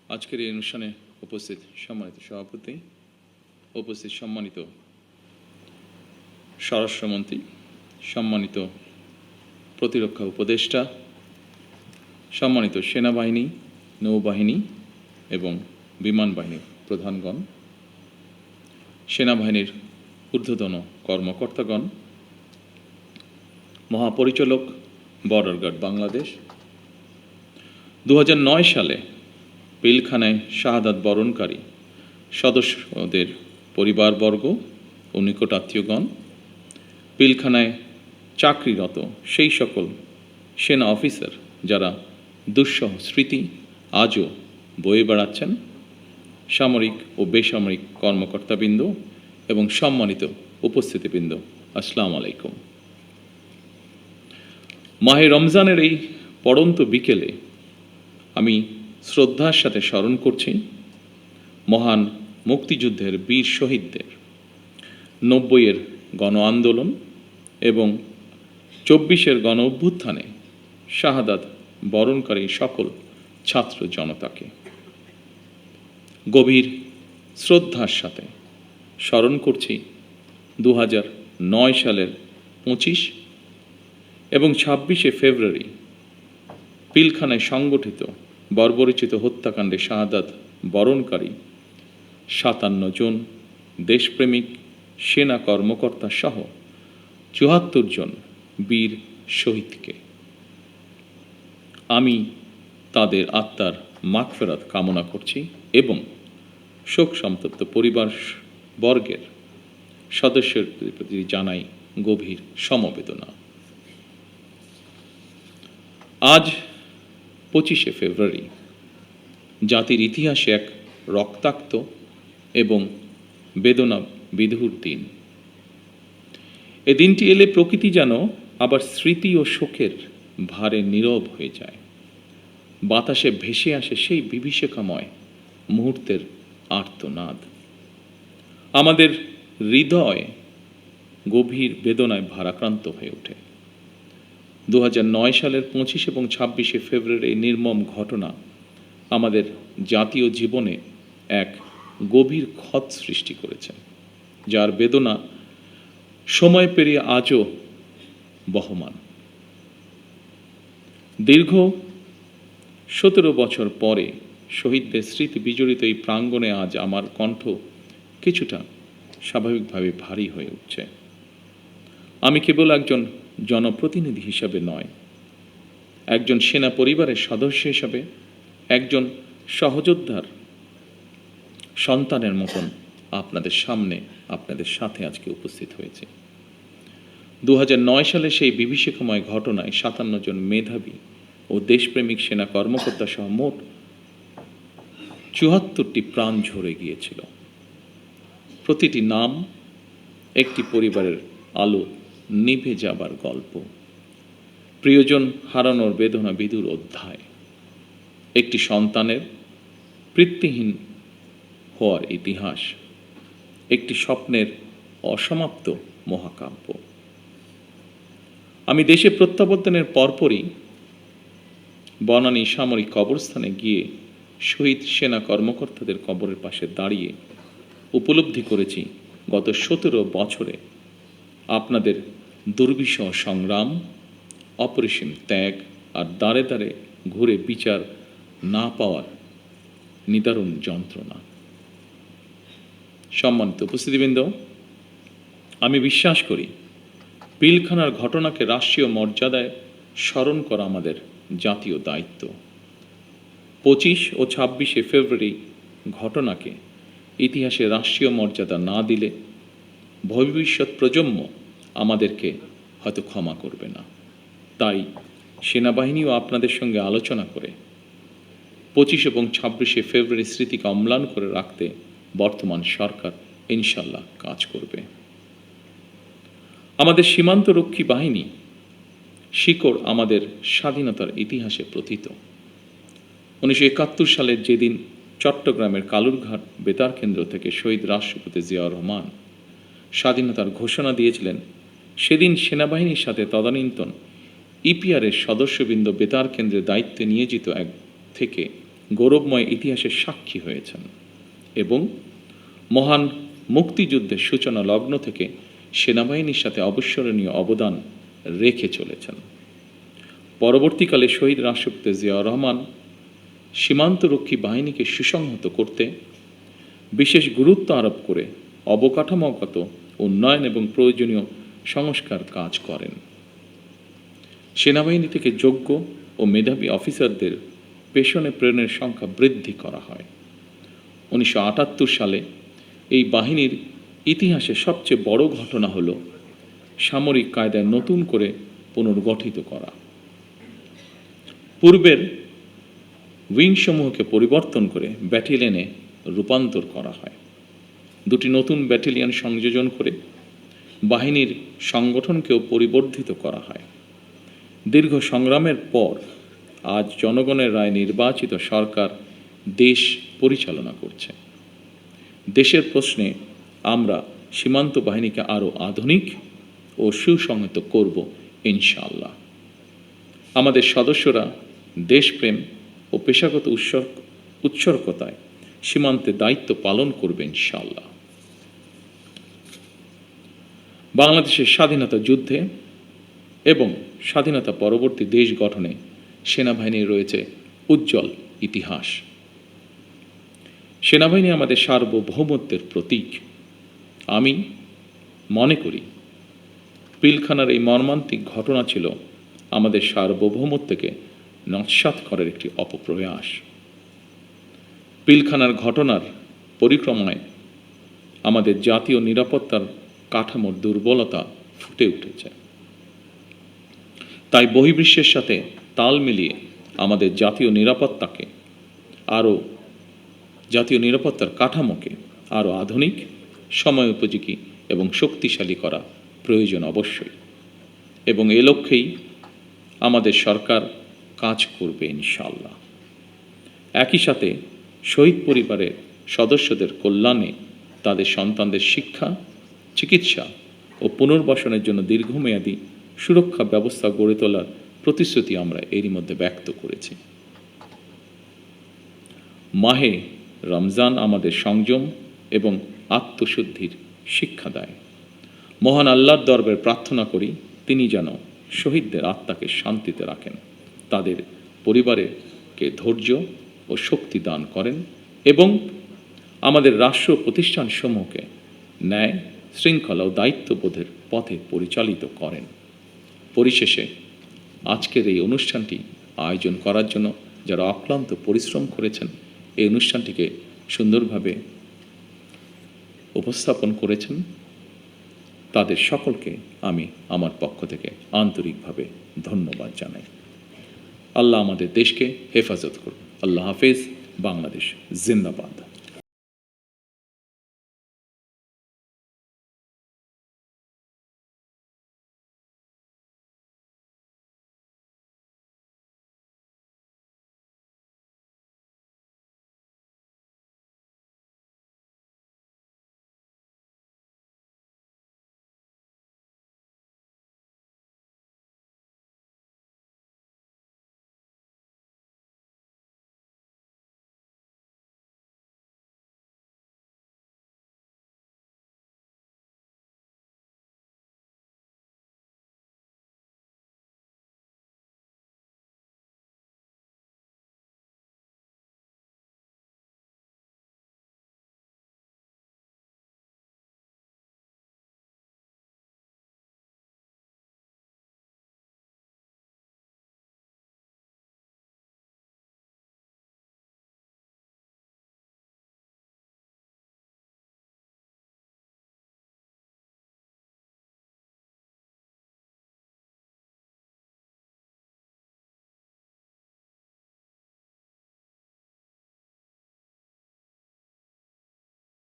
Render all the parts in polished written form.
আজকের এই অনুষ্ঠানে উপস্থিত সম্মানিত সভাপতি, উপস্থিত সম্মানিত স্বরাষ্ট্রমন্ত্রী, সম্মানিত প্রতিরক্ষা উপদেষ্টা, সম্মানিত সেনাবাহিনী, নৌবাহিনী এবং বিমান বাহিনীর প্রধানগণ, সেনাবাহিনীর ঊর্ধ্বতন কর্মকর্তাগণ, মহাপরিচালক, বর্ডার গার্ড বাংলাদেশ, 2009 সালে পিলখানায় শাহাদাত বরণকারী সদস্যদের পরিবারবর্গ ও নিকটাত্মীয়গণ, পিলখানায় চাকরিরত সেই সকল সেনা অফিসার যারা দুঃসহ স্মৃতি আজও বয়ে বেড়াচ্ছেন, সামরিক ও বেসামরিক কর্মকর্তাবৃন্দ এবং সম্মানিত উপস্থিতিবৃন্দ, আসসালামু আলাইকুম। মাহে রমজানের এই পড়ন্ত বিকেলে আমি শ্রদ্ধার সাথে স্মরণ করছি মহান মুক্তিযুদ্ধের বীর শহীদদের, 90-এর গণ আন্দোলন এবং 24-এর গণ অভ্যুত্থানে শাহাদাত বরণকারী সকল ছাত্র জনতাকে। গভীর শ্রদ্ধার সাথে স্মরণ করছি 2009 সালের 25 এবং 26শে ফেব্রুয়ারি পিলখানায় সংগঠিত বর্বরোচিত হত্যাকাণ্ডে শাহাদাত বরণকারী 57 জন দেশপ্রেমিক সেনা কর্মকর্তা সহ 74 জন বীর শহীদকে। আমি তাদের আত্মার মাগফিরাত কামনা করছি এবং শোক সন্তপ্ত পরিবার বর্গের সদস্যদের প্রতি জানাই গভীর সমবেদনা। আজ 25শে ফেব্রুয়ারি জাতির ইতিহাসে এক রক্তাক্ত এবং বেদনা বিধুর দিন। এ দিনটি এলে প্রকৃতি যেন আবার স্মৃতি ও শোকের ভারে নীরব হয়ে যায়। বাতাসে ভেসে আসে সেই বিভীষিকাময় মুহূর্তের আর্তনাদ। আমাদের হৃদয় গভীর বেদনায় ভারাক্রান্ত হয়ে ওঠে। 2009 সালের 25 এবং 26শে ফেব্রুয়ারি এই নির্মম ঘটনা আমাদের জাতীয় জীবনে এক গভীর ক্ষত সৃষ্টি করেছে, যার বেদনা সময় পেরিয়ে আজও বহমান। দীর্ঘ 17 বছর পরে শহীদদের স্মৃতি বিজড়িত এই প্রাঙ্গণে আজ আমার কণ্ঠ কিছুটা স্বাভাবিকভাবে ভারী হয়ে উঠছে। আমি কেবল একজন জনপ্রতিনিধি হিসাবে নয়, একজন সেনা পরিবারের সদস্য হিসাবে, একজন সহযোদ্ধার সন্তানের মতন আপনাদের সামনে, আপনাদের সাথে আজকে উপস্থিত হয়েছে। 2009 সালে সেই বিভীষিকাময় ঘটনায় 57 জন মেধাবী ও দেশপ্রেমিক সেনা কর্মকর্তা সহ মোট 74টি প্রাণ ঝরে গিয়েছিল। প্রতিটি নাম একটি পরিবারের আলো নিভে যাবার গল্প, প্রিয়জন হারানোর বেদনা বিধুর অধ্যায়, একটি সন্তানের পিতৃহীন হওয়ার ইতিহাস, একটি স্বপ্নের অসমাপ্ত মহাকাব্য। আমি দেশে প্রত্যাবর্তনের পরপরই বনানী সামরিক কবরস্থানে গিয়ে শহীদ সেনা কর্মকর্তাদের কবরের পাশে দাঁড়িয়ে উপলব্ধি করেছি গত 17 বছরে আপনাদের দুর্বিষহ সংগ্রাম, অপরিসীম ত্যাগ আর দাঁড়ে দাঁড়ে ঘুরে বিচার না পাওয়ার নিদারুণ যন্ত্রণা। সম্মানিত উপস্থিতিবৃন্দ, আমি বিশ্বাস করি পিলখানার ঘটনাকে রাষ্ট্রীয় মর্যাদায় স্মরণ করা আমাদের জাতীয় দায়িত্ব। 25 ও 26শে ফেব্রুয়ারি ঘটনাকে ইতিহাসে রাষ্ট্রীয় মর্যাদা না দিলে ভবিষ্যৎ প্রজন্ম আমাদেরকে হয়তো ক্ষমা করবে না। তাই সেনাবাহিনীও আপনাদের সঙ্গে আলোচনা করে 25 এবং 26শে ফেব্রুয়ারি স্মৃতিকে অম্লান করে রাখতে বর্তমান সরকার ইনশাল্লাহ কাজ করবে। আমাদের সীমান্তরক্ষী বাহিনী শিকড় আমাদের স্বাধীনতার ইতিহাসে প্রথিত। 1971 সালের যেদিন চট্টগ্রামের কালুরঘাট বেতার কেন্দ্র থেকে শহীদ রাষ্ট্রপতি জিয়াউর রহমান স্বাধীনতার ঘোষণা দিয়েছিলেন, সেদিন সেনাবাহিনীর সাথে তদানীন্তন ইপিআরের সদস্যবৃন্দ বেতার কেন্দ্রের দায়িত্বে নিয়োজিত এক থেকে গৌরবময় ইতিহাসের সাক্ষী হয়েছেন এবং মহান মুক্তিযুদ্ধের সূচনা লগ্ন থেকে সেনাবাহিনীর সাথে অবিস্মরণীয় অবদান রেখে চলেছেন। পরবর্তীকালে শহীদ রাষ্ট্রপতি জিয়াউর রহমান সীমান্তরক্ষী বাহিনীকে সুসংহত করতে বিশেষ গুরুত্ব আরোপ করে অবকাঠামোগত উন্নয়ন এবং প্রয়োজনীয় সংস্কার কাজ করেন। সেনাবাহিনী থেকে যোগ্য ও মেধাবী অফিসারদের পেশনে প্রেরণের সংখ্যা বৃদ্ধি করা হয়। 1978 সালে এই বাহিনীর ইতিহাসে সবচেয়ে বড় ঘটনা হল সামরিক কায়দায় নতুন করে পুনর্গঠিত করা। পূর্বের উইংসমূহকে পরিবর্তন করে ব্যাটালিয়নে রূপান্তর করা হয়। দুটি নতুন ব্যাটালিয়ন সংযোজন করে বাহিনীর সংগঠনকেও পরিবর্ধিত করা হয়। দীর্ঘ সংগ্রামের পর আজ জনগণের রায় নির্বাচিত সরকার দেশ পরিচালনা করছে। দেশের প্রশ্নে আমরা সীমান্ত বাহিনীকে আরও আধুনিক ও সুসংহত করব ইনশাআল্লাহ। আমাদের সদস্যরা দেশপ্রেম ও পেশাগত উৎসর্গতায় সীমান্তে দায়িত্ব পালন করবে ইনশাআল্লাহ। বাংলাদেশের স্বাধীনতা যুদ্ধে এবং স্বাধীনতা পরবর্তী দেশ গঠনে সেনাবাহিনীর রয়েছে উজ্জ্বল ইতিহাস। সেনাবাহিনী আমাদের সার্বভৌমত্বের প্রতীক। আমি মনে করি পিলখানার এই মর্মান্তিক ঘটনা ছিল আমাদের সার্বভৌমত্বকে নস্যাৎ করার একটি অপপ্রয়াস। পিলখানার ঘটনার পরিক্রমায় আমাদের জাতীয় নিরাপত্তার কাঠামোর দুর্বলতা ফুটে উঠেছে। তাই বহির্বিশ্বের সাথে তাল মিলিয়ে আমাদের জাতীয় নিরাপত্তার কাঠামোকে আরও আধুনিক, সময় উপযোগী এবং শক্তিশালী করা প্রয়োজন অবশ্যই, এবং এ লক্ষ্যেই আমাদের সরকার কাজ করবে ইনশাআল্লাহ। একই সাথে শহীদ পরিবারের সদস্যদের কল্যাণে তাদের সন্তানদের শিক্ষা, চিকিৎসা ও পুনর্বাসনের জন্য দীর্ঘমেয়াদী সুরক্ষা ব্যবস্থা গড়ে তোলার প্রতিশ্রুতি আমরা এরই মধ্যে ব্যক্ত করেছি। মাহে রমজান আমাদের সংযম এবং আত্মশুদ্ধির শিক্ষা দেয়। মহান আল্লাহর দরবারে প্রার্থনা করি তিনি যেন শহীদদের আত্মাকে শান্তিতে রাখেন, তাদের পরিবারকে ধৈর্য ও শক্তি দান করেন এবং আমাদের রাষ্ট্র প্রতিষ্ঠানসমূহকে ন্যায়, শৃঙ্খলা ও দায়িত্ববোধের পথে পরিচালিত করেন। পরিশেষে আজকের এই অনুষ্ঠানটি আয়োজন করার জন্য যারা অক্লান্ত পরিশ্রম করেছেন, এই অনুষ্ঠানটিকে সুন্দরভাবে উপস্থাপন করেছেন, তাদের সকলকে আমি আমার পক্ষ থেকে আন্তরিকভাবে ধন্যবাদ জানাই। আল্লাহ আমাদের দেশকে হেফাজত করুন। আল্লাহ হাফেজ। বাংলাদেশ জিন্দাবাদ।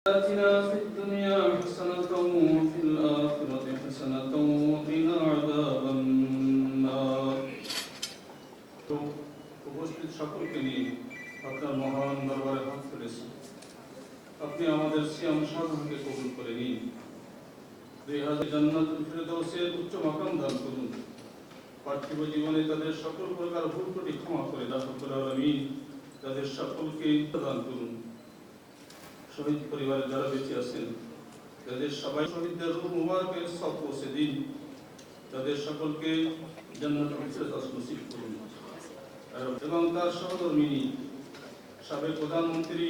آتنا في الدنيا حسنة وفي الآخرة حسنة وقنا عذاب النار। উপস্থিত সকলকে নিয়ে আপনার মহান দরবারে হাত তুলেছি। আপনি আমাদের সিয়াম সাধনাকে কবুল করে নিন। 2000 জান্নাতুল ফিরদাউসের উচ্চ মাকাম দান করুন। পার্থিব জীবনে তাদের সকল প্রকার ভুল ত্রুটি ক্ষমা করে দান করুন আমিন। তাদের সকলকে প্রদান করুন। শহীদ পরিবারে যারা বেঁচে আছেন তাদের সবাই শহীদদের রূহ মুবারকের সব পৌঁছে দিন। তাদের সকলকে জান্নাতুল ফিরদাউস নসিব করুন। এবং তার সহধর্মিনী সাবেক প্রধানমন্ত্রী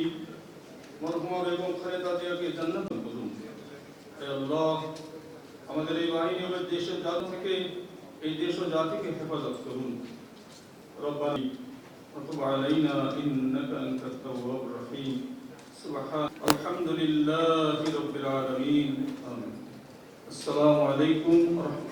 মরহুমা বেগম খালেদা জিয়াকে জান্নাত করুন। হে আল্লাহ, আমাদের এই বাহিনী ও দেশের জাত থেকে এই দেশ ও জাতিকে হেফাজত করুন। রব্বানি وتب علينا إنك أنت التواب الرحيم سبحان الحمد لله رب العالمين آمين السلام عليكم ورحمة